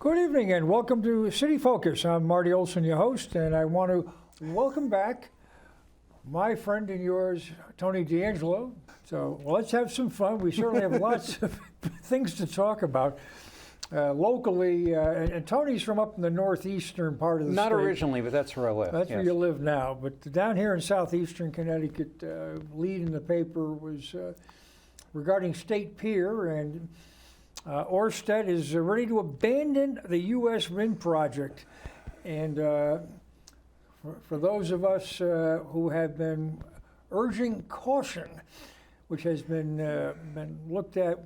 Good evening and welcome to City Focus. I'm Marty Olsen, your host, and I want to welcome back my friend and yours, Tony D'Angelo. So let's have some fun. We certainly have lots of things to talk about locally. And Tony's from up in the northeastern part of the state. Not originally, but that's where I live. That's where you live now. But down here in southeastern Connecticut, lead in the paper was regarding State Pier, and Orsted is ready to abandon the U.S. wind project. And for those of us who have been urging caution, which has been looked at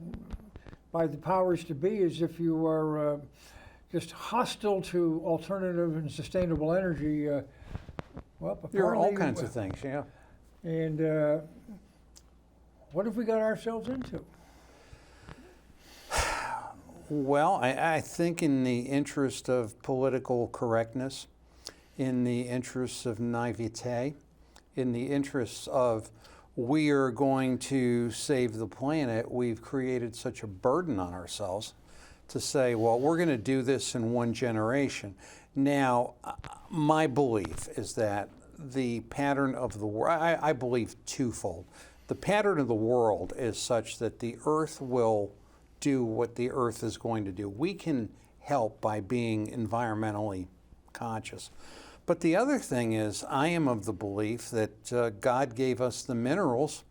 by the powers to be as if you are just hostile to alternative and sustainable energy, well, there are all kinds of things, yeah. And what have we got ourselves into? Well, I think in the interest of political correctness, in the interests of naivete, in the interests of we are going to save the planet, we've created such a burden on ourselves to say, well, we're going to do this in one generation. Now, my belief is that the pattern of the world, I believe twofold. The pattern of the world is such that the Earth will do what the Earth is going to do. We can help by being environmentally conscious. But the other thing is, I am of the belief that God gave us the minerals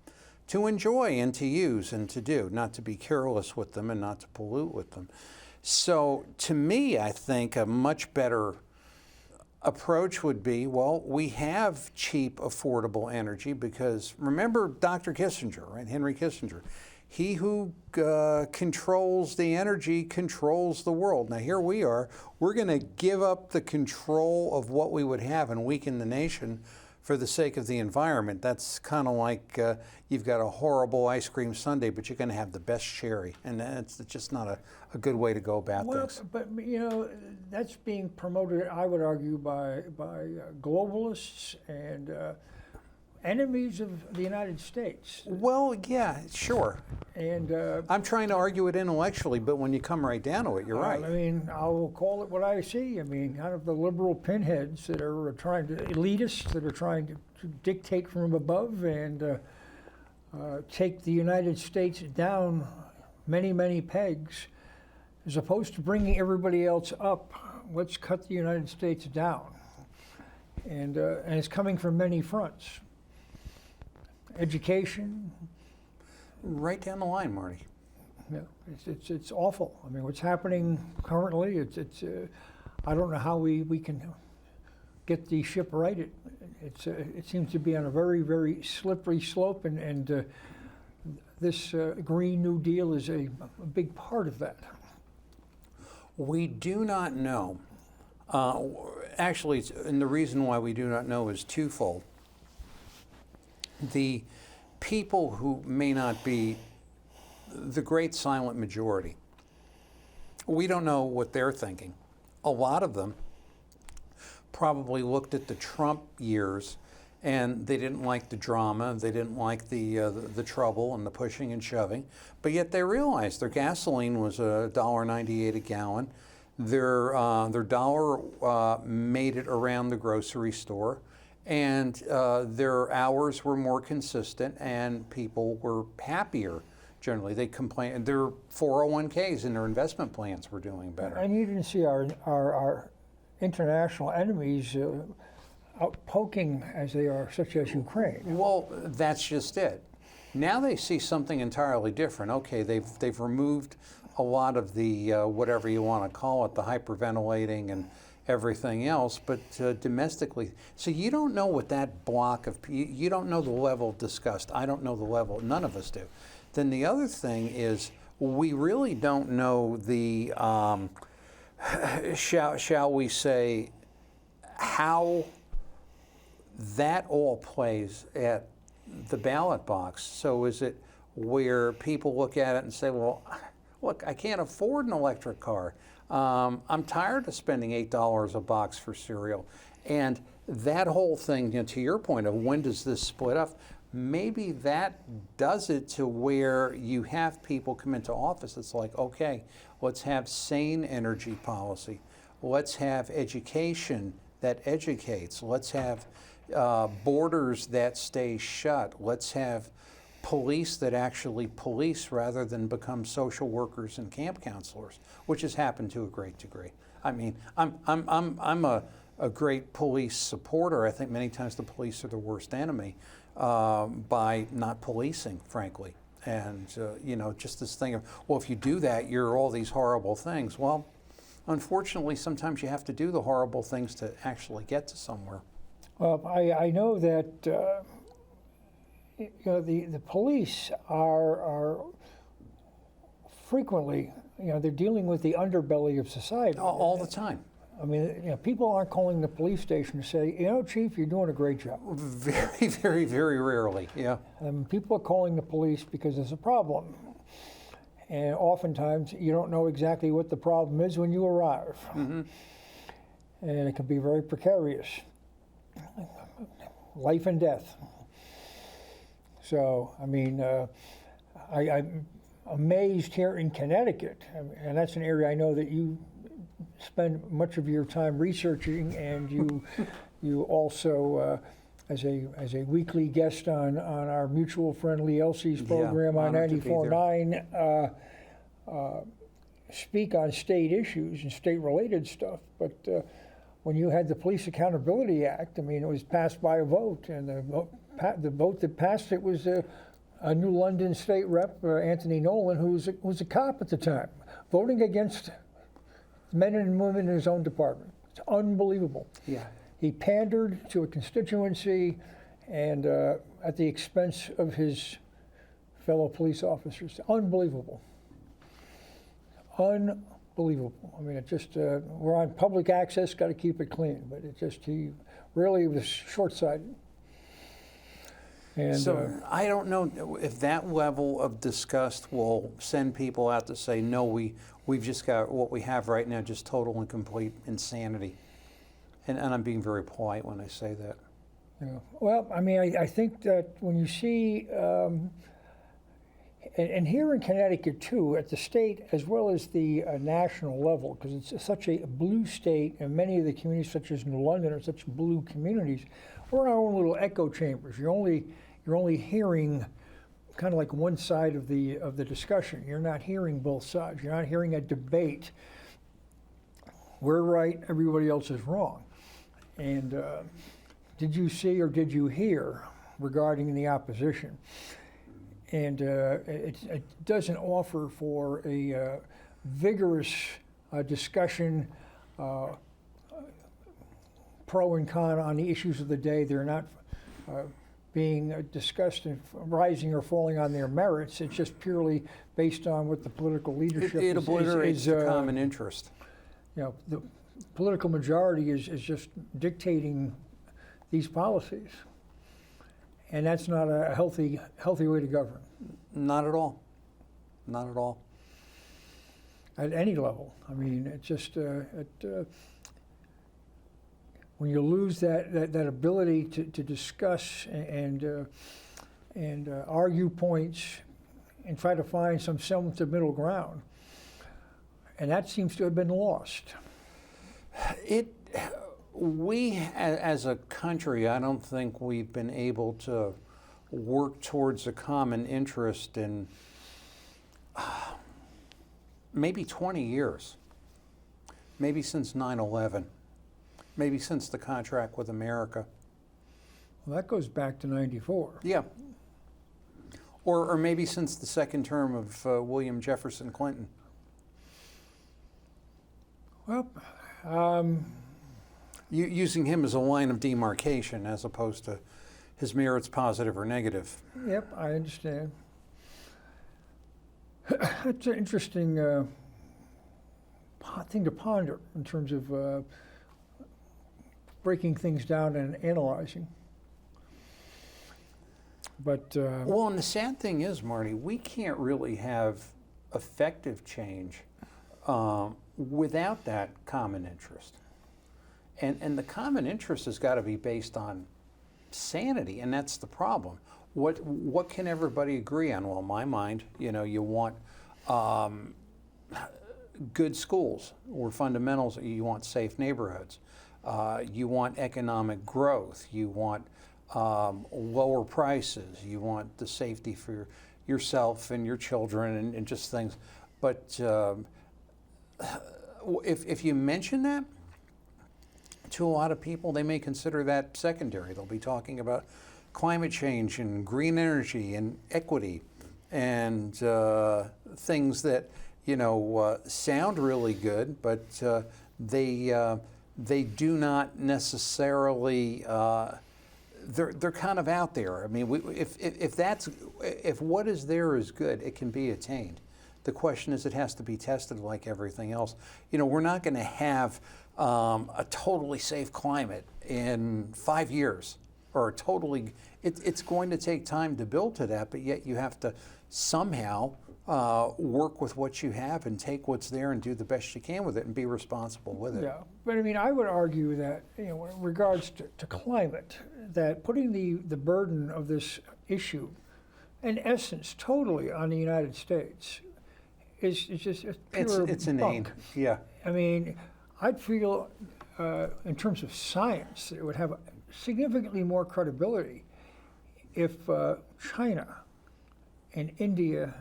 to enjoy and to use and to do, not to be careless with them and not to pollute with them. So to me, I think a much better approach would be, well, we have cheap, affordable energy because remember Dr. Kissinger, right? Henry Kissinger. He who controls the energy controls the world. Now here we are, we're going to give up the control of what we would have and weaken the nation for the sake of the environment. That's kind of like you've got a horrible ice cream sundae, but you're going to have the best cherry. And it's just not a good way to go about things. But you know, that's being promoted, I would argue, by globalists and enemies of the United States. Well, yeah, sure. And I'm trying to argue it intellectually, but when you come right down to it, you're right. I mean, I will call it what I see. I mean, kind of the liberal pinheads that are trying to, elitists that are trying to dictate from above and take the United States down many, many pegs, as opposed to bringing everybody else up. Let's cut the United States down. And it's coming from many fronts. Education. Right down the line, Marty. Yeah, it's awful. I mean, what's happening currently, it's I don't know how we can get the ship righted. It seems to be on a very, very slippery slope, and this Green New Deal is a big part of that. We do not know. Actually, and the reason why we do not know is twofold. The people who may not be the great silent majority, we don't know what they're thinking. A lot of them probably looked at the Trump years and they didn't like the drama, they didn't like the trouble and the pushing and shoving, but yet they realized their gasoline was $1.98 a gallon. Their dollar made it around the grocery store. And their hours were more consistent and people were happier generally. They complained, their 401ks and their investment plans were doing better. And you didn't see our international enemies out poking as they are, such as Ukraine. Well, that's just it. Now they see something entirely different. Okay, they've removed a lot of the, whatever you want to call it, the hyperventilating and everything else, but domestically. So you don't know what that block of, you don't know the level of disgust. I don't know the level, none of us do. Then the other thing is we really don't know the, shall we say, how that all plays at the ballot box. So is it where people look at it and say, well, look, I can't afford an electric car. I'm tired of spending $8 a box for cereal. And that whole thing, you know, to your point of when does this split up, maybe that does it to where you have people come into office. It's like, okay, let's have sane energy policy. Let's have education that educates. Let's have borders that stay shut. Let's have police that actually police rather than become social workers and camp counselors, which has happened to a great degree. I mean, I'm a great police supporter. I think many times the police are the worst enemy by not policing, frankly. And you know, just this thing of, well, if you do that, you're all these horrible things. Well, unfortunately, sometimes you have to do the horrible things to actually get to somewhere. Well, I know that you know, the police are frequently, you know, they're dealing with the underbelly of society. All the time. I mean, you know, people aren't calling the police station to say, you know, Chief, you're doing a great job. Very, very, very rarely, yeah. People are calling the police because there's a problem. And oftentimes, you don't know exactly what the problem is when you arrive. Mm-hmm. And it can be very precarious. Life and death. So, I mean, I'm amazed here in Connecticut, and that's an area I know that you spend much of your time researching, and you also, as a weekly guest on our mutual friend Lee Elsie's program on 94.9, speak on state issues and state-related stuff. But when you had the Police Accountability Act, I mean, it was passed by a vote, and the vote that passed it was a New London state rep, Anthony Nolan, who was a cop at the time, voting against men and women in his own department. It's unbelievable. Yeah. He pandered to a constituency, and at the expense of his fellow police officers. Unbelievable. Unbelievable. I mean, it just, we're on public access, got to keep it clean, but it just, he really was short-sighted. And, so I don't know if that level of disgust will send people out to say, no, we've just got what we have right now, just total and complete insanity. And I'm being very polite when I say that. Yeah. Well, I mean, I think that when you see, and here in Connecticut too, at the state as well as the national level, because it's such a blue state, and many of the communities such as New London are such blue communities, we're in our own little echo chambers. You're only hearing kind of like one side of the discussion. You're not hearing both sides. You're not hearing a debate. We're right, everybody else is wrong. And did you see or did you hear regarding the opposition? And it doesn't offer for a vigorous discussion, pro and con on the issues of the day. They're not being discussed and rising or falling on their merits. It's just purely based on what the political leadership It obliterates the common interest. You know, the political majority is just dictating these policies. And that's not a healthy way to govern. Not at all. Not at all. At any level. I mean, it's just, when you lose that ability to discuss and argue points and try to find some semblance of middle ground, and that seems to have been lost. We, as a country, I don't think we've been able to work towards a common interest in maybe 20 years, maybe since 9/11. Maybe since the contract with America. Well, that goes back to 94. Yeah. Or maybe since the second term of William Jefferson Clinton. Well, using him as a line of demarcation as opposed to his merits positive or negative. Yep, I understand. It's an interesting thing to ponder in terms of breaking things down and analyzing. But well, and the sad thing is, Marty, we can't really have effective change without that common interest. And the common interest has got to be based on sanity, and that's the problem. what can everybody agree on? Well, in my mind, you want good schools or fundamentals. You want safe neighborhoods. You want economic growth. You want lower prices. You want the safety for yourself and your children and just things. But if you mention that to a lot of people, they may consider that secondary. They'll be talking about climate change and green energy and equity and things that sound really good, but they do not necessarily. They're kind of out there. I mean, if what is there is good, it can be attained. The question is, it has to be tested like everything else. We're not going to have a totally safe climate in 5 years, or totally. It's going to take time to build to that, but yet you have to somehow work with what you have and take what's there and do the best you can with it and be responsible with it. Yeah, but I mean, I would argue that in regards to climate, that putting the burden of this issue, in essence, totally on the United States, is just pure it's inane. bunk. Yeah. I mean, I'd feel, in terms of science, it would have significantly more credibility if China and India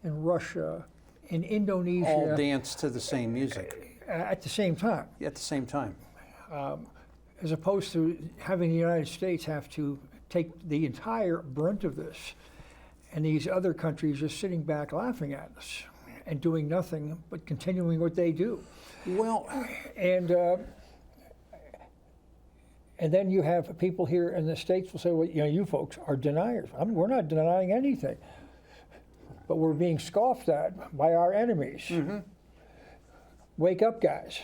and Russia and Indonesia all dance to the same music at the same time. at the same time. As opposed to having the United States have to take the entire brunt of this, and these other countries just sitting back laughing at us and doing nothing but continuing what they do. Well, and then you have people here in the States will say, well, you folks are deniers. We're not denying anything, but we're being scoffed at by our enemies. mm-hmm. Wake up, guys.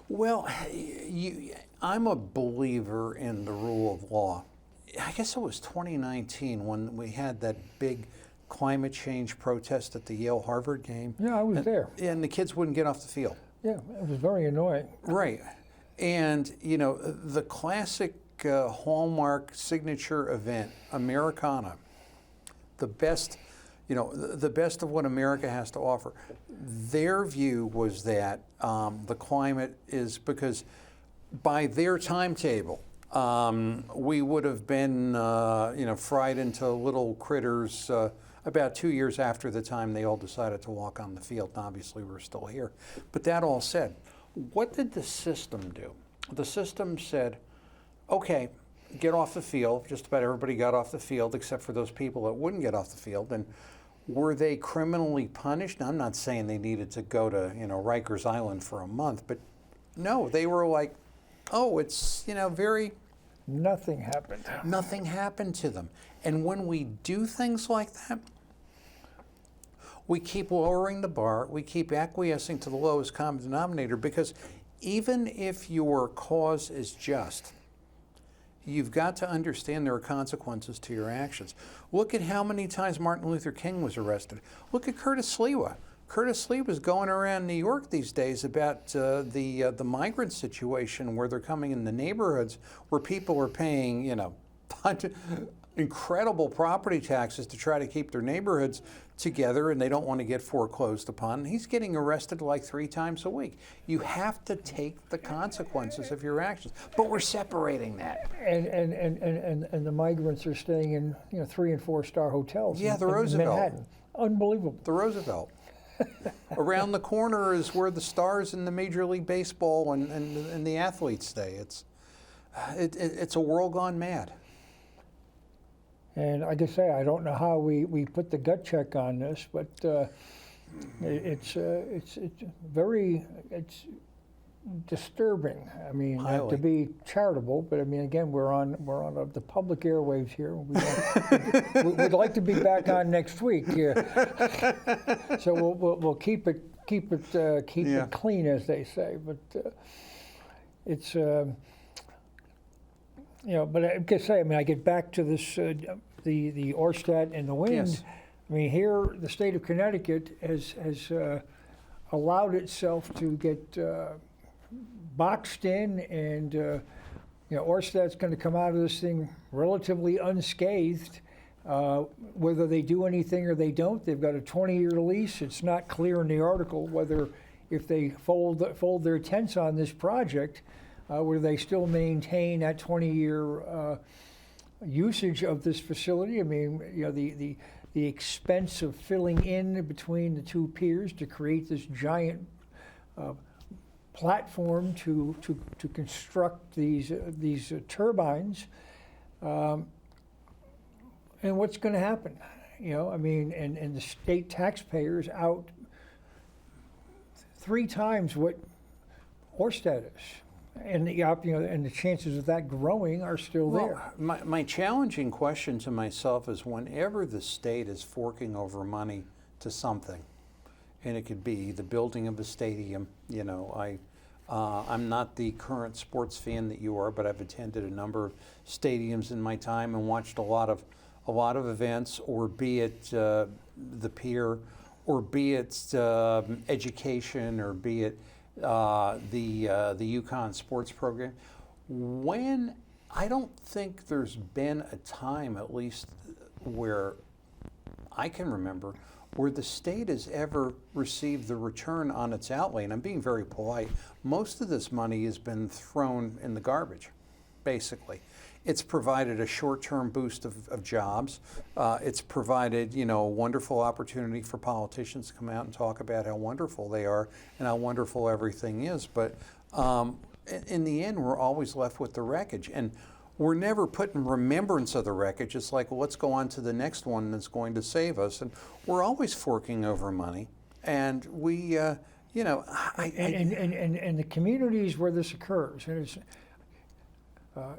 Well, I'm a believer in the rule of law. I guess it was 2019 when we had that big climate change protest at the Yale-Harvard game. Yeah, I was there. And the kids wouldn't get off the field. Yeah, it was very annoying. Right. And, the classic hallmark signature event, Americana, the best of what America has to offer. Their view was that the climate is because by their timetable, we would have been, fried into little critters about 2 years after the time they all decided to walk on the field. And obviously, we're still here. But that all said, what did the system do? The system said, okay, get off the field. Just about everybody got off the field except for those people that wouldn't get off the field. And were they criminally punished? Now, I'm not saying they needed to go to, Rikers Island for a month, but no, they were like, oh, it's, very... Nothing happened. Nothing happened to them. And when we do things like that, we keep lowering the bar, we keep acquiescing to the lowest common denominator, because even if your cause is just, you've got to understand there are consequences to your actions. Look at how many times Martin Luther King was arrested. Look at Curtis Sliwa. Curtis Sliwa's going around New York these days about the migrant situation, where they're coming in the neighborhoods where people are paying, incredible property taxes to try to keep their neighborhoods together, and they don't want to get foreclosed upon. And he's getting arrested like 3 times a week. You have to take the consequences of your actions. But we're separating that. And the migrants are staying in 3- and 4-star hotels. Yeah, the in Roosevelt. Manhattan. Unbelievable. The Roosevelt. Around the corner is where the stars in the Major League Baseball and the athletes stay. It's a world gone mad. And like I say, I don't know how we put the gut check on this, but it's disturbing. I mean, Highly. to be charitable, but I mean, again, we're on the public airwaves here. We'd like to be back on next week. So we'll keep it clean, as they say. But it's But I can say, I mean, I get back to this the Orstat and the wind. Yes. I mean, here the state of Connecticut has allowed itself to get boxed in and Orsted's going to come out of this thing relatively unscathed. Whether they do anything or they don't, they've got a 20-year lease. It's not clear in the article whether, if they fold their tents on this project, whether they still maintain that 20-year usage of this facility. I mean, the expense of filling in between the two piers to create this giant platform to construct these turbines. And what's going to happen? And the state taxpayers out 3 times what Orsted is, and and the chances of that growing are still there. My challenging question to myself is, whenever the state is forking over money to something, and it could be the building of a stadium. I'm not the current sports fan that you are, but I've attended a number of stadiums in my time and watched a lot of events, or be it the pier, or be it education, or be it the Yukon sports program. I don't think there's been a time, at least where I can remember, where the state has ever received the return on its outlay. And I'm being very polite. Most of this money has been thrown in the garbage, basically. It's provided a short-term boost of jobs. It's provided, a wonderful opportunity for politicians to come out and talk about how wonderful they are and how wonderful everything is. But in the end, we're always left with the wreckage. And we're never put in remembrance of the wreckage. It's like, well, let's go on to the next one that's going to save us. And we're always forking over money. And we, and the communities where this occurs, and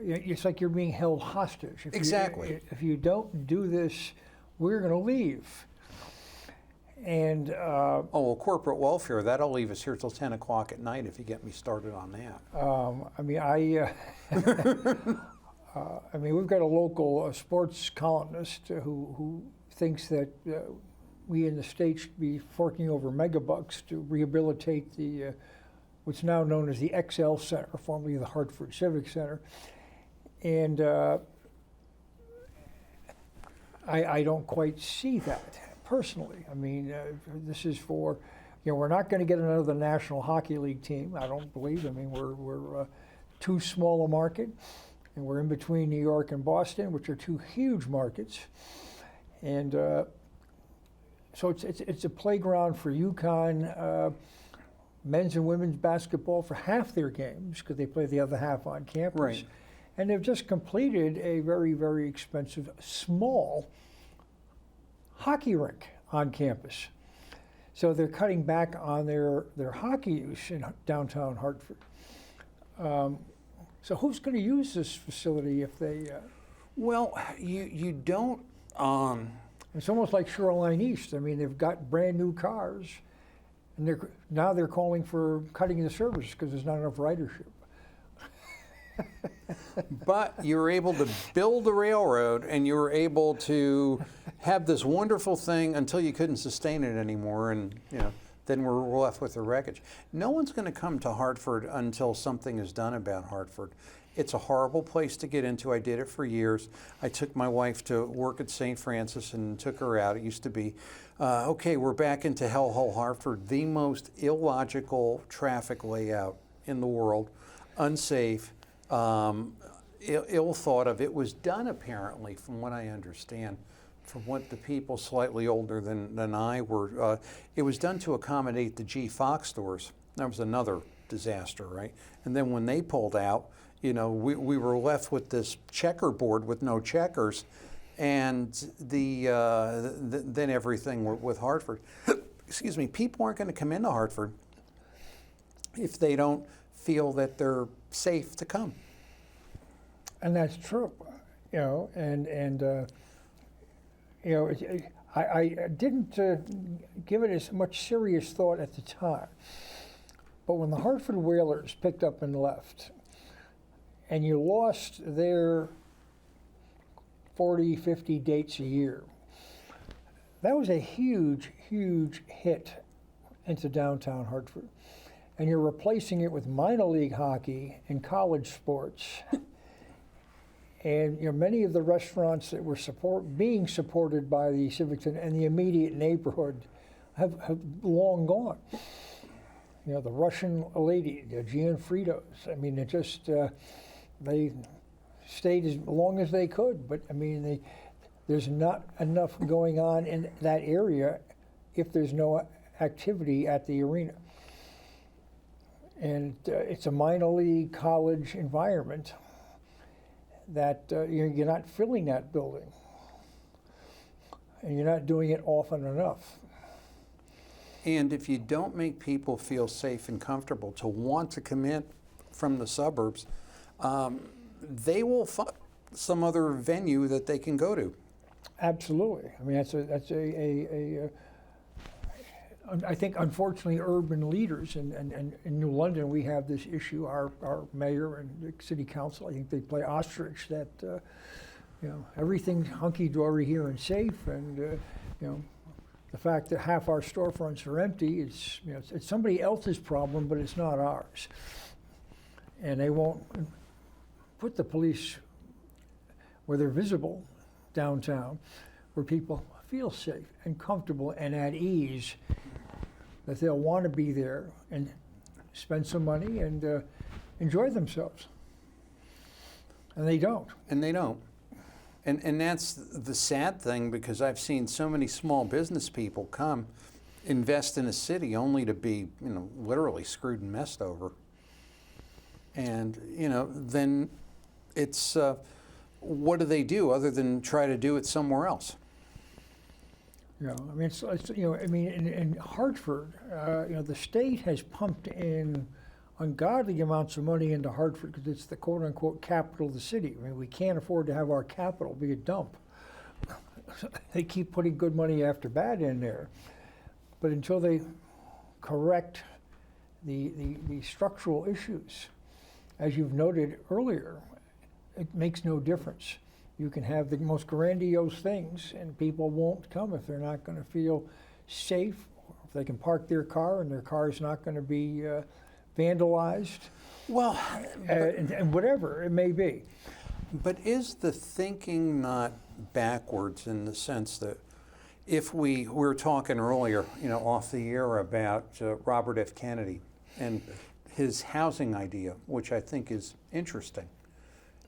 it's like you're being held hostage. Exactly. If you don't do this, we're going to leave. And corporate welfare, that'll leave us here till 10 o'clock at night if you get me started on that. We've got a local sports columnist who thinks that we in the state should be forking over megabucks to rehabilitate the what's now known as the XL Center, formerly the Hartford Civic Center. And I don't quite see that personally. This is for, we're not going to get another National Hockey League team, I don't believe. We're too small a market, and we're in between New York and Boston, which are 2 huge markets. And so it's a playground for Yukon men's and women's basketball for half their games, because they play the other half on campus. Right. And they've just completed a very, very expensive, small hockey rink on campus. So they're cutting back on their hockey use in downtown Hartford. So who's going to use this facility if they... Well, you don't... It's almost like Shoreline East. They've got brand new cars, and they're calling for cutting the service because there's not enough ridership. But you're able to build a railroad, and you were able to have this wonderful thing until you couldn't sustain it anymore, and then we're left with the wreckage. No one's going to come to Hartford until something is done about Hartford. It's a horrible place to get into. I did it for years. I took my wife to work at St. Francis and took her out. It used to be, okay, we're back into hellhole Hartford, the most illogical traffic layout in the world, unsafe, ill thought of. It was done, apparently, from what I understand, from what the people slightly older than I were, it was done to accommodate the G. Fox stores. That was another disaster, right? And then when they pulled out, we were left with this checkerboard with no checkers, and then everything with Hartford. Excuse me, people aren't going to come into Hartford if they don't feel that they're safe to come. And that's true, I didn't give it as much serious thought at the time. But when the Hartford Whalers picked up and left, and you lost their 40, 50 dates a year, that was a huge, huge hit into downtown Hartford. And you're replacing it with minor league hockey and college sports. And many of the restaurants that were being supported by the Civic and the immediate neighborhood have long gone. The Russian lady, the Gianfritos. I mean, it just they stayed as long as they could, but I mean, there's not enough going on in that area if there's no activity at the arena. And it's a minor league college environment that you're not filling that building, and you're not doing it often enough. And if you don't make people feel safe and comfortable to want to come in from the suburbs, they will find some other venue that they can go to. Absolutely. I mean, I think, unfortunately, urban leaders, and in New London, we have this issue. Our mayor and the city council, I think they play ostrich, that everything's hunky-dory here and safe, and the fact that half our storefronts are empty, it's somebody else's problem, but it's not ours. And they won't put the police where they're visible downtown, where people feel safe and comfortable and at ease, that they'll want to be there and spend some money and enjoy themselves. And they don't. And they don't. And that's the sad thing, because I've seen so many small business people come, invest in a city only to be, literally screwed and messed over. And, then it's, what do they do other than try to do it somewhere else? I mean, in Hartford, the state has pumped in ungodly amounts of money into Hartford because it's the quote-unquote capital of the city. I mean, we can't afford to have our capital be a dump. They keep putting good money after bad in there. But until they correct the structural issues, as you've noted earlier, it makes no difference. You can have the most grandiose things, and people won't come if they're not going to feel safe, if they can park their car and their car is not going to be vandalized, well, and whatever it may be. But is the thinking not backwards, in the sense that if we were talking earlier, off the air about Robert F. Kennedy and his housing idea, which I think is interesting.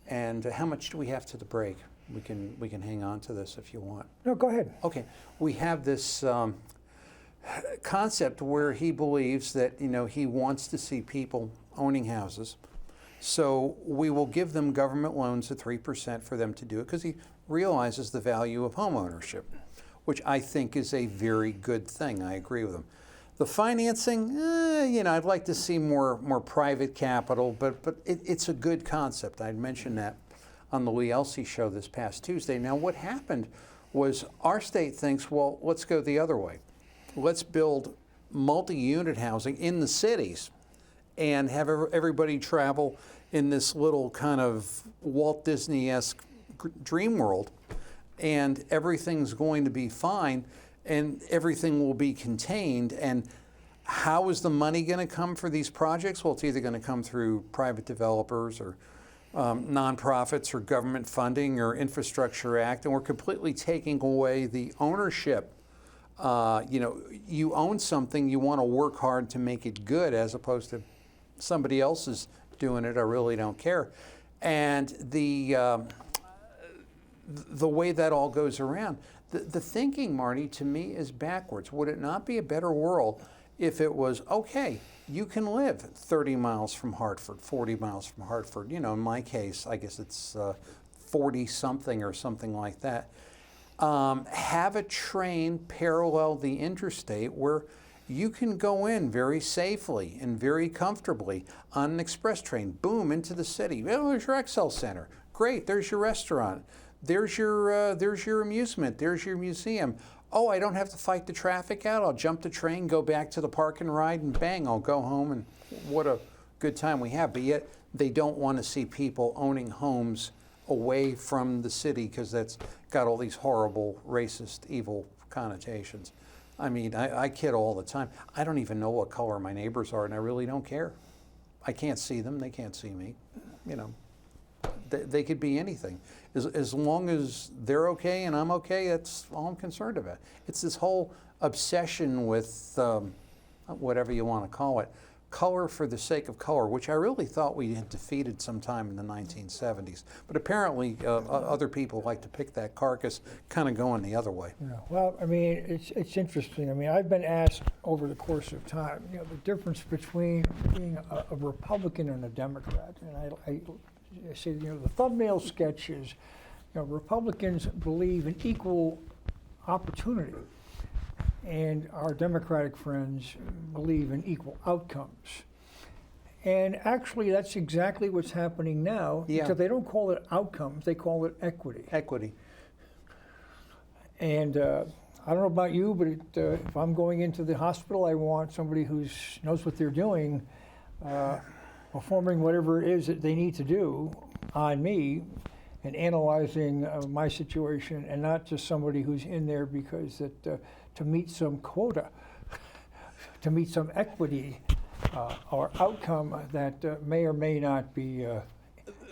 And how much do we have to the break? We can hang on to this if you want. No, go ahead. Okay, we have this concept where he believes that he wants to see people owning houses, so we will give them government loans at 3% for them to do it, because he realizes the value of home ownership, which I think is a very good thing. I agree with him. The financing, I'd like to see more private capital, but it's a good concept. I'd mentioned that on the Lee Elsey show this past Tuesday. Now, what happened was our state thinks, well, let's go the other way. Let's build multi-unit housing in the cities and have everybody travel in this little kind of Walt Disney-esque dream world, and everything's going to be fine, and everything will be contained. And how is the money going to come for these projects? Well, it's either going to come through private developers or nonprofits or government funding or Infrastructure Act, and we're completely taking away the ownership. You own something, you want to work hard to make it good, as opposed to somebody else is doing it, I really don't care. And the way that all goes around, the thinking, Marty, to me is backwards. Would it not be a better world if it was, okay, you can live 30 miles from Hartford, 40 miles from Hartford. In my case, I guess it's 40-something or something like that. Have a train parallel the interstate where you can go in very safely and very comfortably on an express train, boom, into the city. Oh, there's your Excel Center. Great, there's your restaurant. There's your amusement. There's your museum. Oh, I don't have to fight the traffic out. I'll jump the train, go back to the park and ride, and bang, I'll go home, and what a good time we have. But yet they don't want to see people owning homes away from the city, because that's got all these horrible, racist, evil connotations. I mean, I kid all the time. I don't even know what color my neighbors are, and I really don't care. I can't see them. They can't see me. They could be anything. As long as they're okay and I'm okay, that's all I'm concerned about. It's this whole obsession with whatever you want to call it, color for the sake of color, which I really thought we had defeated sometime in the 1970s. But apparently other people like to pick that carcass kind of going the other way. Yeah, well, I mean, it's interesting. I mean, I've been asked over the course of time, the difference between being a Republican and a Democrat. And I say, the thumbnail sketch is, Republicans believe in equal opportunity, and our Democratic friends believe in equal outcomes. And actually, that's exactly what's happening now. Yeah. Because they don't call it outcomes, they call it equity. Equity. And I don't know about you, but if I'm going into the hospital, I want somebody who knows what they're doing, performing whatever it is that they need to do on me, and analyzing my situation, and not just somebody who's in there because to meet some quota, to meet some equity or outcome that may or may not be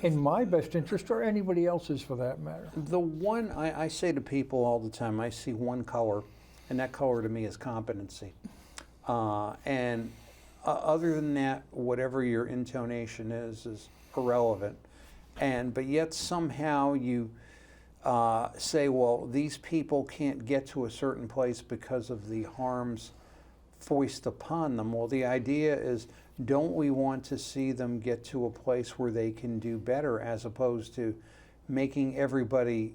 in my best interest or anybody else's for that matter. The one I say to people all the time, I see one color, and that color to me is competency. And other than that, whatever your intonation is irrelevant. But yet somehow you say, well, these people can't get to a certain place because of the harms foisted upon them. Well, the idea is, don't we want to see them get to a place where they can do better, as opposed to making everybody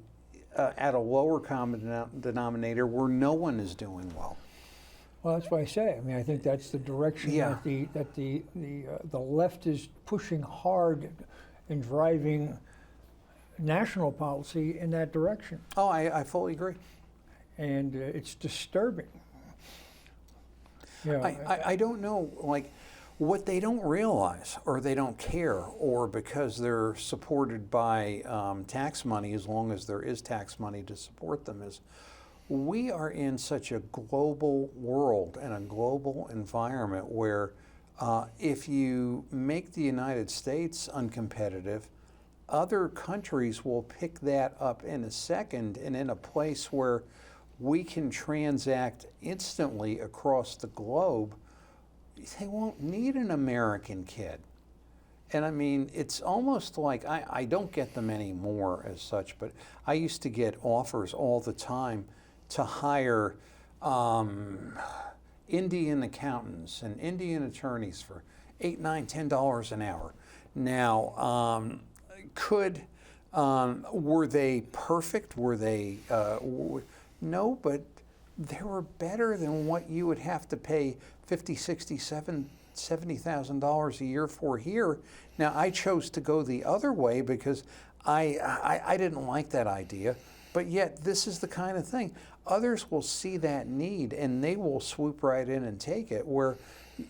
at a lower common denominator where no one is doing well? Well, that's what I say. I mean, I think that's the direction Yeah. that the left is pushing hard in driving national policy in that direction. Oh, I fully agree. And it's disturbing. I don't know, like, what they don't realize, or they don't care, or because they're supported by tax money, as long as there is tax money to support them, is we are in such a global world and a global environment where if you make the United States uncompetitive, other countries will pick that up in a second, and in a place where we can transact instantly across the globe, they won't need an American kid. And I mean, it's almost like, I don't get them anymore as such, but I used to get offers all the time to hire Indian accountants and Indian attorneys for $8, $9, $10 an hour. Now, were they perfect? Were they, no, but they were better than what you would have to pay $50,000, $60,000, $70,000 a year for here. Now, I chose to go the other way because I didn't like that idea, but yet this is the kind of thing. Others will see that need and they will swoop right in and take it, where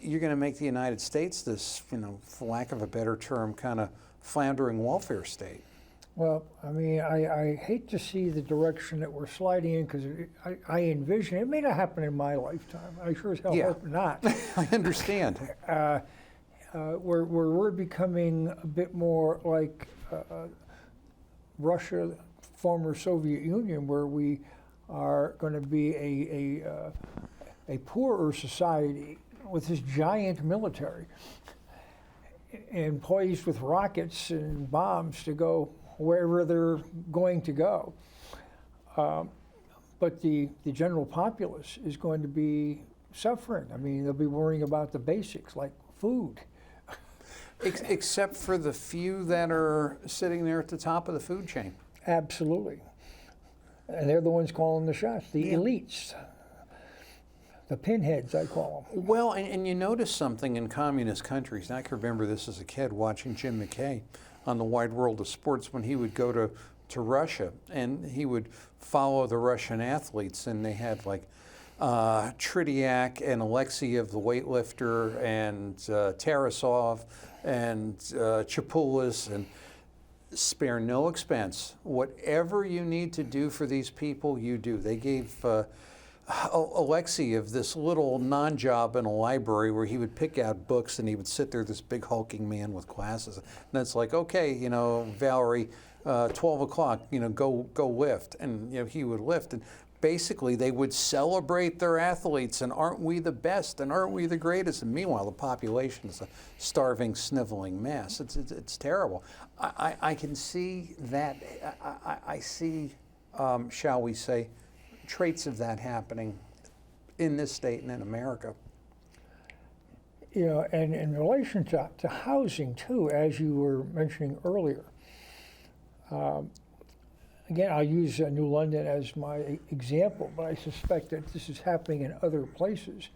you're going to make the United States this, for lack of a better term, kind of floundering welfare state. Well, I mean, I hate to see the direction that we're sliding in, because I envision, it may not happen in my lifetime, I sure as hell hope not. I understand. Where we're becoming a bit more like Russia, former Soviet Union, where we are going to be a poorer society with this giant military and poised with rockets and bombs to go wherever they're going to go. But the general populace is going to be suffering. I mean, they'll be worrying about the basics like food. Except for the few that are sitting there at the top of the food chain. Absolutely. And they're the ones calling the shots, the elites, the pinheads, I call them. Well, and you notice something in communist countries, and I can remember this as a kid watching Jim McKay on the Wide World of Sports when he would go to Russia, and he would follow the Russian athletes, and they had like Tritiak and Alexeyev, the weightlifter, and Tarasov, and Chapulis, and spare no expense. Whatever you need to do for these people, you do. They gave Alexei of this little non-job in a library where he would pick out books and he would sit there, this big hulking man with glasses. And it's like, okay, Valerie, 12 o'clock, go lift. And, he would lift. And basically they would celebrate their athletes and aren't we the best and aren't we the greatest? And meanwhile, the population is a starving, sniveling mess. It's terrible. I can see that. I see, shall we say, traits of that happening in this state and in America. And in relation to housing too, as you were mentioning earlier, again, I'll use New London as my example, but I suspect that this is happening in other places.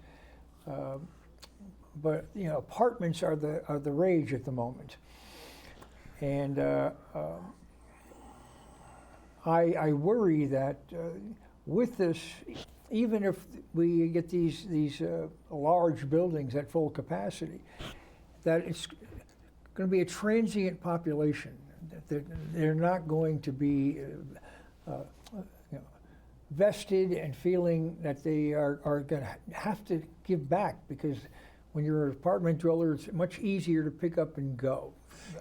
But apartments are the rage at the moment, and I worry that with this, even if we get these large buildings at full capacity, that it's going to be a transient population. They're not going to be vested and feeling that they are going to have to give back, because when you're an apartment dweller, it's much easier to pick up and go.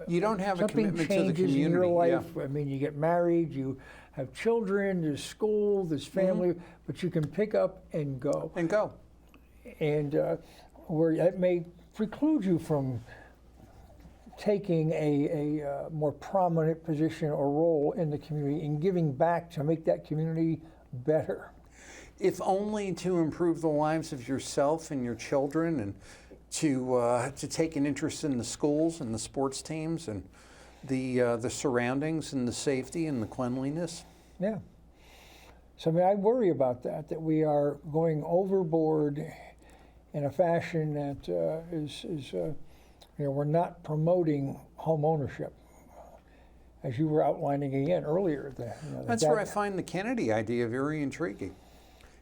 You don't have a commitment to the Something changes community. in your life. Yeah. I mean, you get married, you have children, there's school, there's family, but you can pick up and go. And where that may preclude you from taking a more prominent position or role in the community and giving back to make that community better. If only to improve the lives of yourself and your children, and to take an interest in the schools and the sports teams and the surroundings and the safety and the cleanliness. Yeah. So I worry about that we are going overboard in a fashion that is we're not promoting home ownership, as you were outlining again earlier. That's where I find the Kennedy idea very intriguing.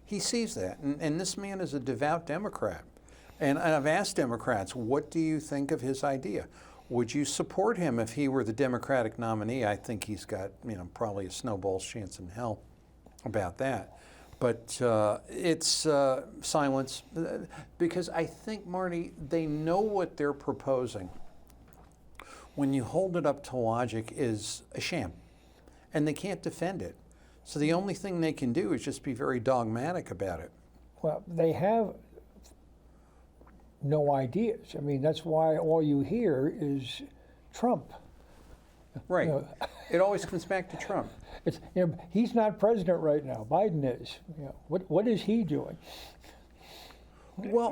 He sees that, and this man is a devout Democrat. And I've asked Democrats, what do you think of his idea? Would you support him if he were the Democratic nominee? I think he's got, probably a snowball's chance in hell about that. But it's silence, because I think, Marty, they know what they're proposing. When you hold it up to logic, is a sham, and they can't defend it. So the only thing they can do is just be very dogmatic about it. Well, they have no ideas. I mean, that's why all you hear is Trump. Right. It always comes back to Trump. It's, he's not president right now. Biden is. What is he doing? Well,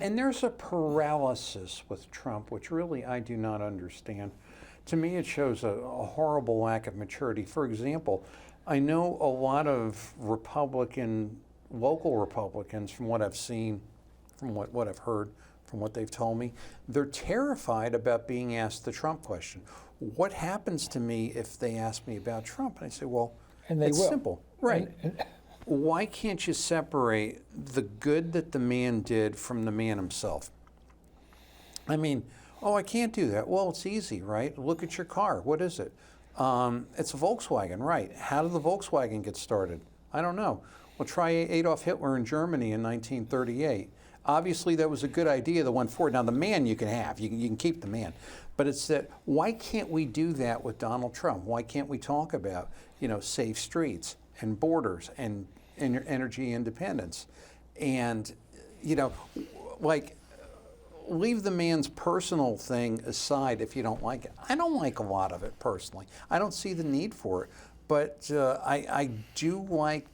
and there's a paralysis with Trump, which really I do not understand. To me, it shows a horrible lack of maturity. For example, I know a lot of local Republicans, from what I've seen, from what I've heard, from what they've told me, they're terrified about being asked the Trump question. What happens to me if they ask me about Trump? And I say, well, it's simple. Right. Why can't you separate the good that the man did from the man himself? I mean, I can't do that. Well, it's easy, right? Look at your car. What is it? It's a Volkswagen, right? How did the Volkswagen get started? I don't know. Well, try Adolf Hitler in Germany in 1938. Obviously, that was a good idea, the one Ford. Now, the man you can have. You can keep the man. But it's that, why can't we do that with Donald Trump? Why can't we talk about, safe streets and borders and energy independence? And, leave the man's personal thing aside if you don't like it. I don't like a lot of it personally. I don't see the need for it. But I do like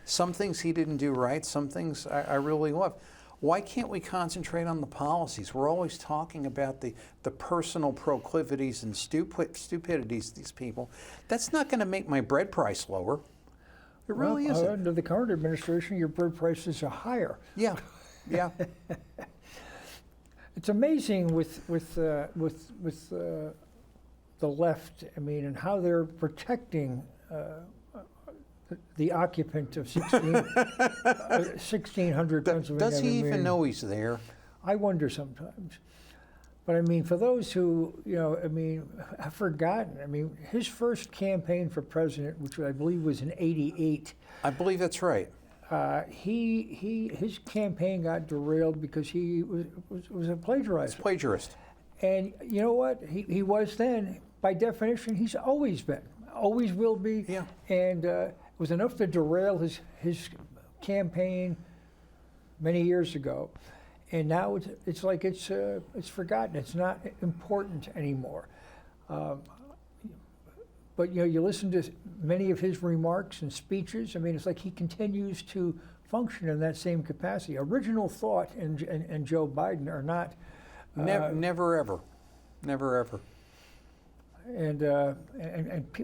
some things he didn't do right, some things I really love. Why can't we concentrate on the policies? We're always talking about the personal proclivities and stupidities of these people. That's not going to make my bread price lower. It really isn't. Under the current administration, your bread prices are higher. Yeah. It's amazing with the left. I mean, and how they're protecting the occupant of 1600 Pennsylvania. Does he even know he's there? I wonder sometimes. But I mean, for those who, have forgotten, his first campaign for president, which I believe was in '88. I believe that's right. his campaign got derailed because he was a plagiarizer. It's plagiarist. And you know what? He was then. By definition, he's always been, always will be. Yeah. And it was enough to derail his campaign many years ago. And now it's like it's forgotten. It's not important anymore. But you listen to many of his remarks and speeches. I mean, it's like he continues to function in that same capacity. Original thought and Joe Biden are not. Never ever.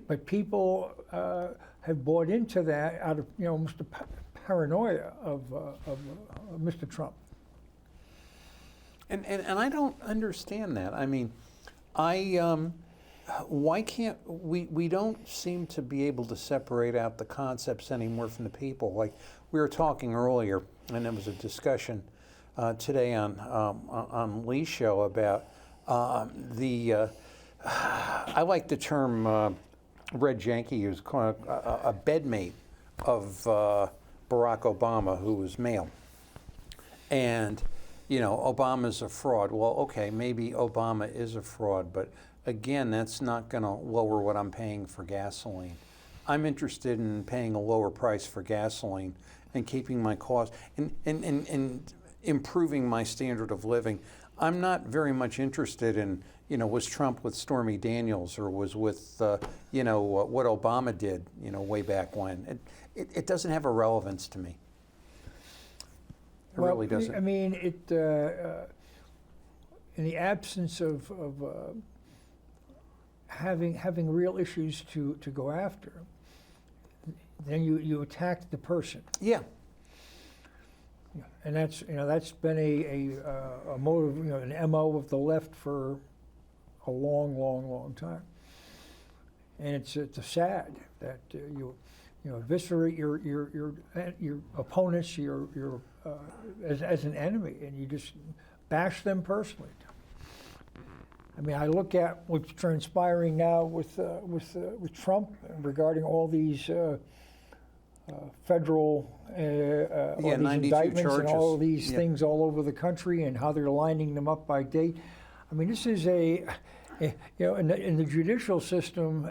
But people have bought into that out of almost the paranoia of Mr. Trump. And I don't understand that. I mean, why can't we don't seem to be able to separate out the concepts anymore from the people. Like we were talking earlier, and there was a discussion today on Lee's show about I like the term Red Janke used, called a bedmate of Barack Obama, who was male. And, Obama's a fraud. Well, okay, maybe Obama is a fraud, but again, that's not going to lower what I'm paying for gasoline. I'm interested in paying a lower price for gasoline and keeping my costs and improving my standard of living. I'm not very much interested in, was Trump with Stormy Daniels or was with, what Obama did, way back when. It doesn't have a relevance to me. It really doesn't. I mean, in the absence of having real issues to go after, then you attack the person. Yeah. And that's been a motive, an MO of the left for a long time. And it's sad that you eviscerate your opponents, as an enemy, and you just bash them personally. I mean, I look at what's transpiring now with Trump regarding all these federal all these indictments charges. And all of these things all over the country, and how they're lining them up by date. I mean, this is in the judicial system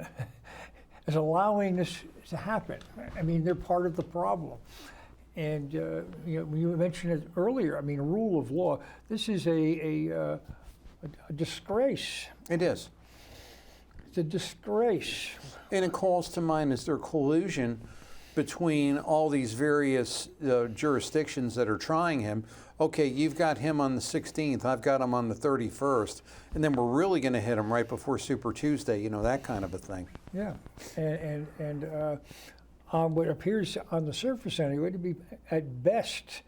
is allowing this to happen. I mean, they're part of the problem. And when you mentioned it earlier, I mean, rule of law. This is a disgrace. It is. It's a disgrace. And it calls to mind, is there collusion between all these various jurisdictions that are trying him? Okay, you've got him on the 16th, I've got him on the 31st, and then we're really going to hit him right before Super Tuesday, that kind of a thing. Yeah, and what appears on the surface anyway to be at best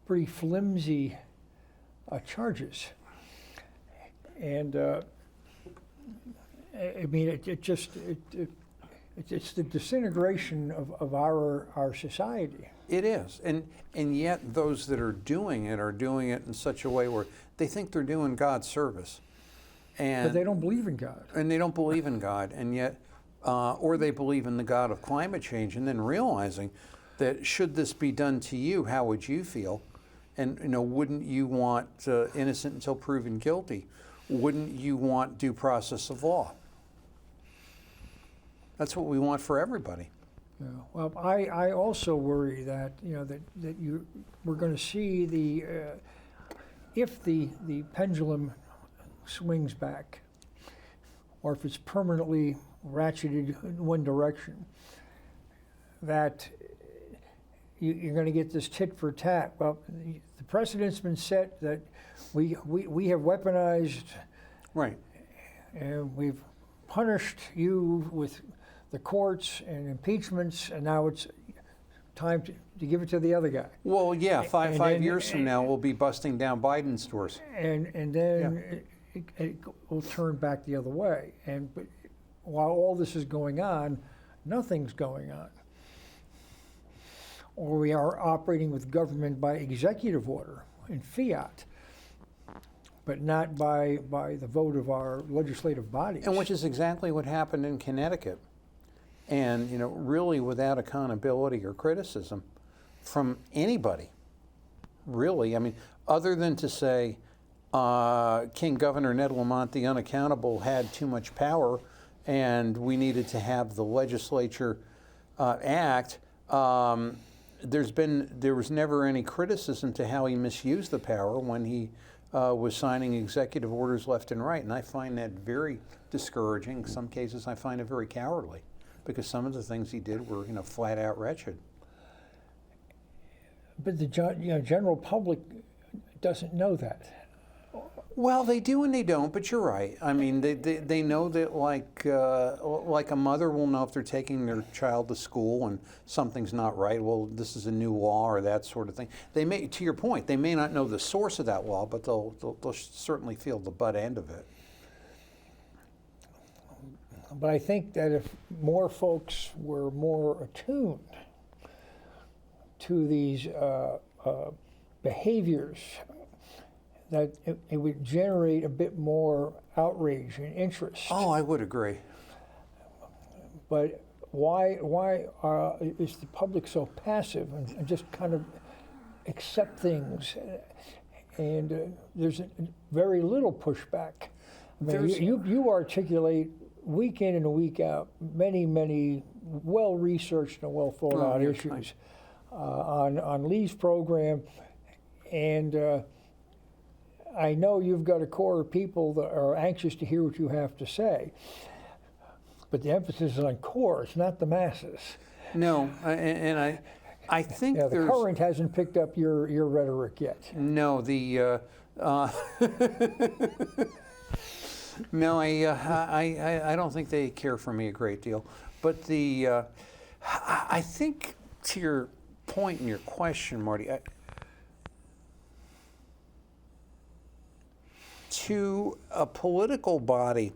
pretty flimsy charges. And I mean, it's the disintegration of our society. It is, and yet those that are doing it in such a way where they think they're doing God's service, but they don't believe in God. And they don't believe in God, and yet, or they believe in the God of climate change, and then realizing that should this be done to you, how would you feel? And wouldn't you want innocent until proven guilty? Wouldn't you want due process of law? That's what we want for everybody. Yeah. Well, I also worry that we're going to see if the pendulum swings back, or if it's permanently ratcheted in one direction, that you're going to get this tit for tat. Well, the precedent's been set that we have weaponized, right, and we've punished you with the courts and impeachments, and now it's time to give it to the other guy. Well, yeah, five years from now, we'll be busting down Biden's doors. And then it will turn back the other way. But while all this is going on, nothing's going on. Or we are operating with government by executive order and fiat, but not by the vote of our legislative bodies. And which is exactly what happened in Connecticut. And, really without accountability or criticism, from anybody, really. I mean, other than to say King Governor Ned Lamont the unaccountable had too much power and we needed to have the legislature act, there was never any criticism to how he misused the power when he was signing executive orders left and right. And I find that very discouraging. In some cases, I find it very cowardly because some of the things he did were, flat out wretched. But the general public doesn't know that. Well, they do and they don't, but you're right. I mean, they know that like a mother will know if they're taking their child to school and something's not right. Well, this is a new law or that sort of thing. They may, to your point, they may not know the source of that law, but they'll certainly feel the butt end of it. But I think that if more folks were more attuned to these behaviors, that it would generate a bit more outrage and interest. Oh, I would agree. But why is the public so passive and just kind of accept things? And there's very little pushback. I mean, you articulate week in and week out many well-researched and well-thought-out issues on Lee's program, and I know you've got a core of people that are anxious to hear what you have to say, but the emphasis is on cores, not the masses. No, and I think the current hasn't picked up your rhetoric yet. No, no, I don't think they care for me a great deal. But I think to your point in your question, Marty, to a political body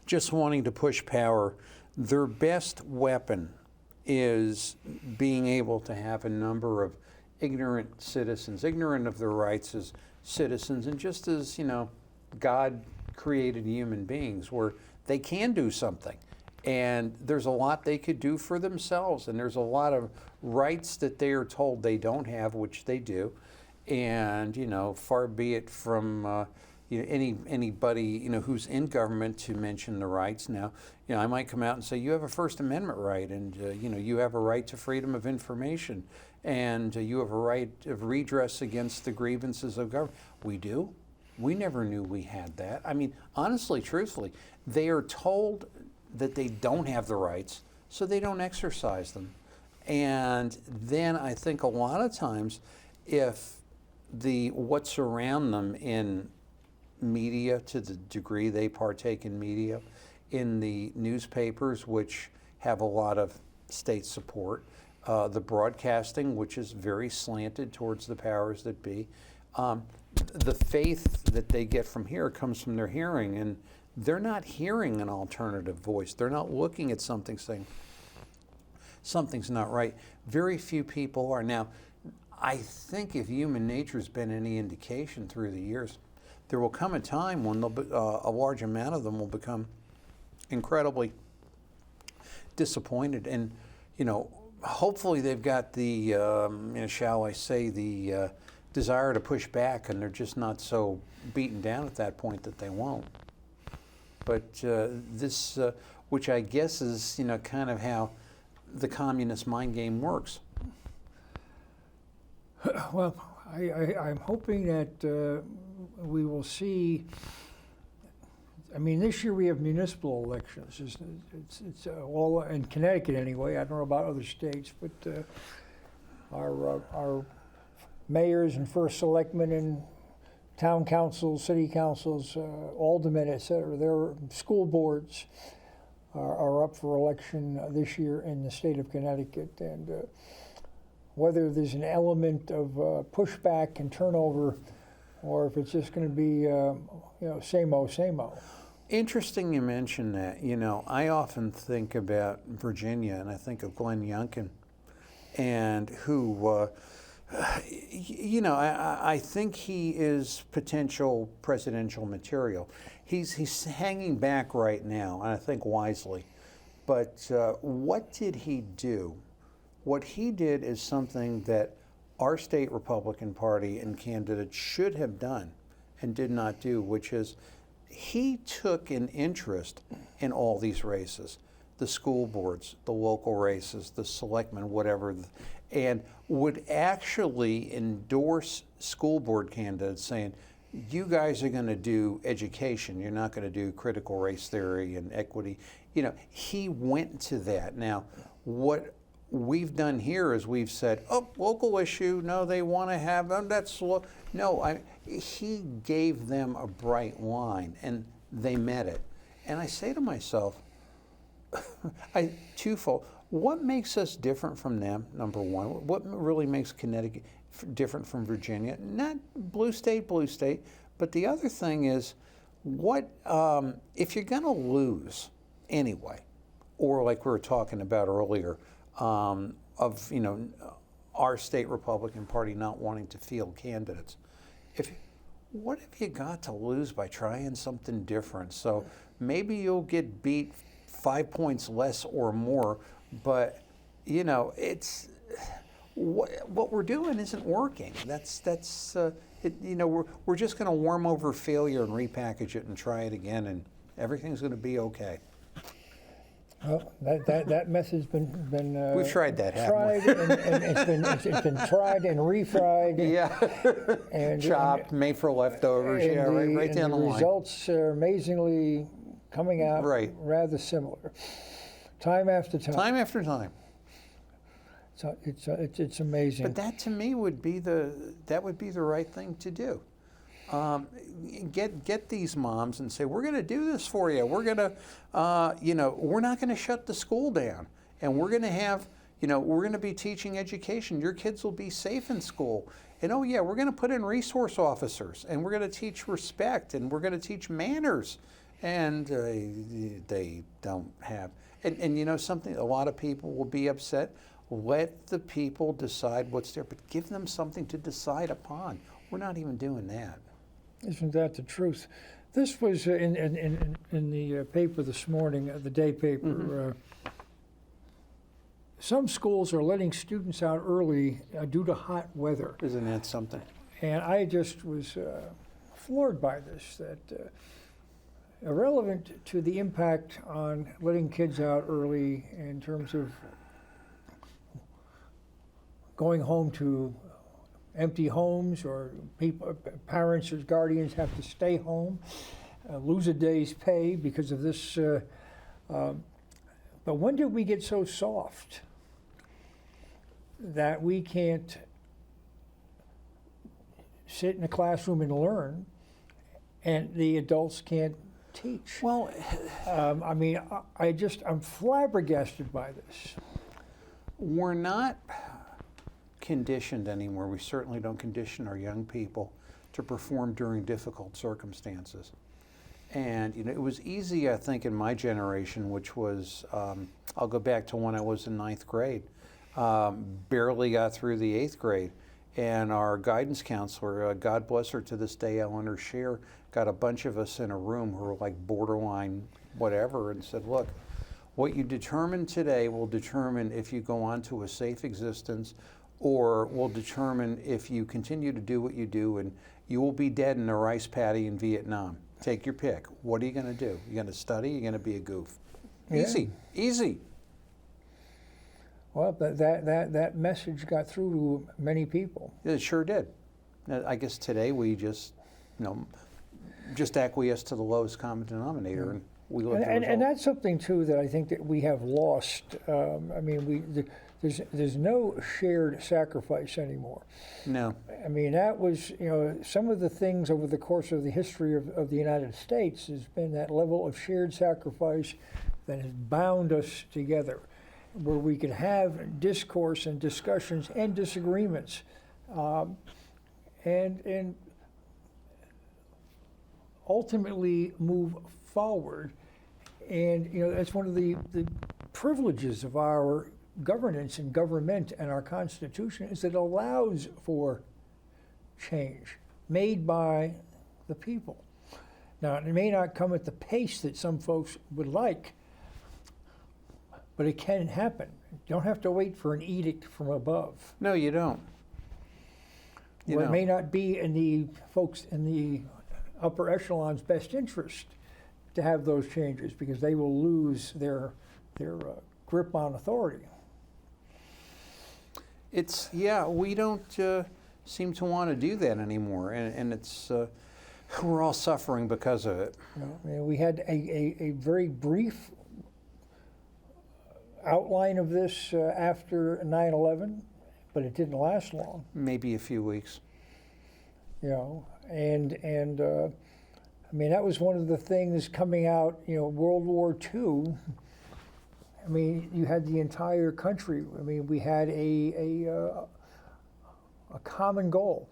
just wanting to push power, their best weapon is being able to have a number of ignorant citizens, ignorant of their rights as citizens, and just as, God created human beings where they can do something. And there's a lot they could do for themselves, and there's a lot of rights that they are told they don't have, which they do. And far be it from anybody who's in government to mention the rights. Now, I might come out and say you have a First Amendment right, and you have a right to freedom of information, and you have a right of redress against the grievances of government. We do. We never knew we had that. I mean, honestly, truthfully, they are told that they don't have the rights, so they don't exercise them. And then I think a lot of times, if what's around them in media, to the degree they partake in media, in the newspapers, which have a lot of state support, the broadcasting, which is very slanted towards the powers that be, the faith that they get from here comes from their hearing, and they're not hearing an alternative voice. They're not looking at something saying something's not right. Very few people are. Now, I think if human nature's been any indication through the years, there will come a time when a large amount of them will become incredibly disappointed, and hopefully they've got the shall I say, the desire to push back, and they're just not so beaten down at that point that they won't. But this, which I guess is kind of how the communist mind game works. Well, I'm hoping that we will see. I mean, this year we have municipal elections. It's all in Connecticut anyway. I don't know about other states, but our mayors and first selectmen and town councils, city councils, aldermen, et cetera, their school boards are up for election this year in the state of Connecticut, and whether there's an element of pushback and turnover, or if it's just going to be same old. Interesting you mention that. I often think about Virginia, and I think of Glenn Youngkin, and who, I think he is potential presidential material. He's hanging back right now, and I think wisely. But what did he do What he did is something that our state Republican Party and candidates should have done and did not do, which is he took an interest in all these races, the school boards, the local races, the selectmen, whatever, and would actually endorse school board candidates saying, you guys are going to do education, you're not going to do critical race theory and equity. You know, he went to that. Now, what we've done here is we've said, oh, local issue, no, they want to have them, that's, no, he gave them a bright line and they met it. And I say to myself, twofold, what makes us different from them, number one? What really makes Connecticut different from Virginia? Not blue state, but the other thing is, what if you're going to lose anyway, or like we were talking about earlier, of our state Republican Party not wanting to field candidates, what have you got to lose by trying something different? So maybe you'll get beat 5 points less or more, but it's what we're doing isn't working. We're just going to warm over failure and repackage it and try it again, and everything's going to be okay. Well, that method's been we've tried that, tried, and it's been tried and refried. Yeah, and chopped, made for leftovers. Yeah, right down the line. The results are amazingly coming out rather similar, time after time. Time after time. So it's amazing. But that to me would be the right thing to do. Get these moms and say, we're going to do this for you. We're going to, we're not going to shut the school down, and we're going to have, we're going to be teaching education. Your kids will be safe in school. And oh yeah, we're going to put in resource officers, and we're going to teach respect, and we're going to teach manners. And they don't have, and something, a lot of people will be upset. Let the people decide what's there, but give them something to decide upon. We're not even doing that. Isn't that the truth? This was in the paper this morning, the day paper. Mm-hmm. Some schools are letting students out early due to hot weather. Isn't that something? And I just was floored by this, that irrelevant to the impact on letting kids out early in terms of going home to empty homes, or parents or guardians have to stay home, lose a day's pay because of this. But when did we get so soft that we can't sit in a classroom and learn, and the adults can't teach? Well, I'm flabbergasted by this. We're not conditioned anymore. We certainly don't condition our young people to perform during difficult circumstances. And it was easy, I think, in my generation, which was, I'll go back to when I was in 9th grade, barely got through the 8th grade. And our guidance counselor, God bless her to this day, Eleanor Scheer, got a bunch of us in a room who were like borderline whatever, and said, look, what you determine today will determine if you go on to a safe existence, or will determine if you continue to do what you do, and you will be dead in a rice paddy in Vietnam. Take your pick. What are you going to do? You're going to study? You're going to be a goof? Yeah. Easy. Well, but that message got through to many people. It sure did. I guess today we just acquiesce to the lowest common denominator, and we live the result. And that's something too that I think that we have lost. There's no shared sacrifice anymore. No. I mean, that was, some of the things over the course of the history of the United States has been that level of shared sacrifice that has bound us together, where we could have discourse and discussions and disagreements, and ultimately move forward. And that's one of the privileges of our governance and government and our Constitution, is that it allows for change made by the people. Now, it may not come at the pace that some folks would like, but it can happen. You don't have to wait for an edict from above. No, you don't. You Well, it know. may not be in the folks in the upper echelon's best interest to have those changes because they will lose their grip on authority. We don't seem to want to do that anymore, and it's we're all suffering because of it. You know, I mean, we had a very brief outline of this after 9/11, but it didn't last long. Maybe a few weeks. You know, and I mean, that was one of the things coming out, you know, World War II. I mean, you had the entire country. I mean, we had a common goal,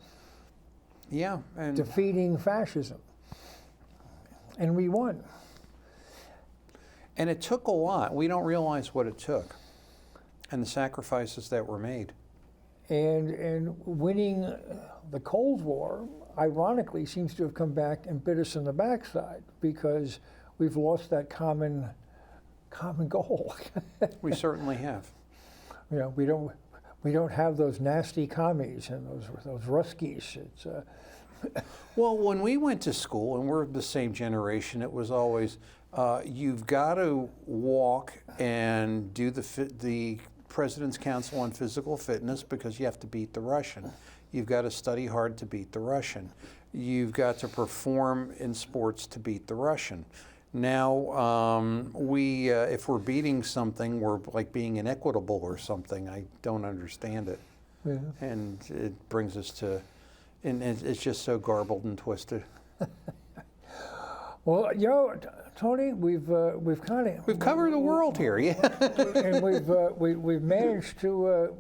Yeah, and defeating fascism. And we won. it took a lot. We don't realize what it took, and the sacrifices that were made. And winning the Cold War, ironically, seems to have come back and bit us in the backside because we've lost that common goal. We certainly have. You know, we don't have those nasty commies and those Ruskies. It's Well, when we went to school, and we're the same generation, it was always you've got to walk and do the President's Council on Physical Fitness because you have to beat the Russian. You've got to study hard to beat the Russian. You've got to perform in sports to beat the Russian. Now, if we're beating something, we're like being inequitable or something. I don't understand it. yeah. And it brings us to, and it's just so garbled and twisted. Well, you know, Tony, we've covered the world here, yeah. and we've managed to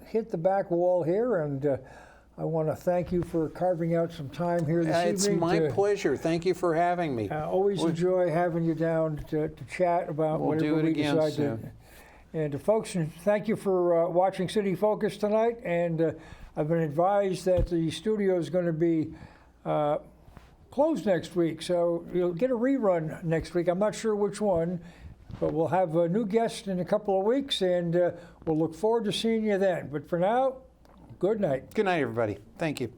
hit the back wall here, and I want to thank you for carving out some time here this evening. It's my pleasure. Thank you for having me. Always enjoy having you down to chat about We'll whatever do it we again decide soon. to. And to folks, thank you for watching City Focus tonight. And I've been advised that the studio is going to be closed next week, so you'll get a rerun next week. I'm not sure which one, but we'll have a new guest in a couple of weeks, and we'll look forward to seeing you then. But for now, good night. Good night, everybody. Thank you.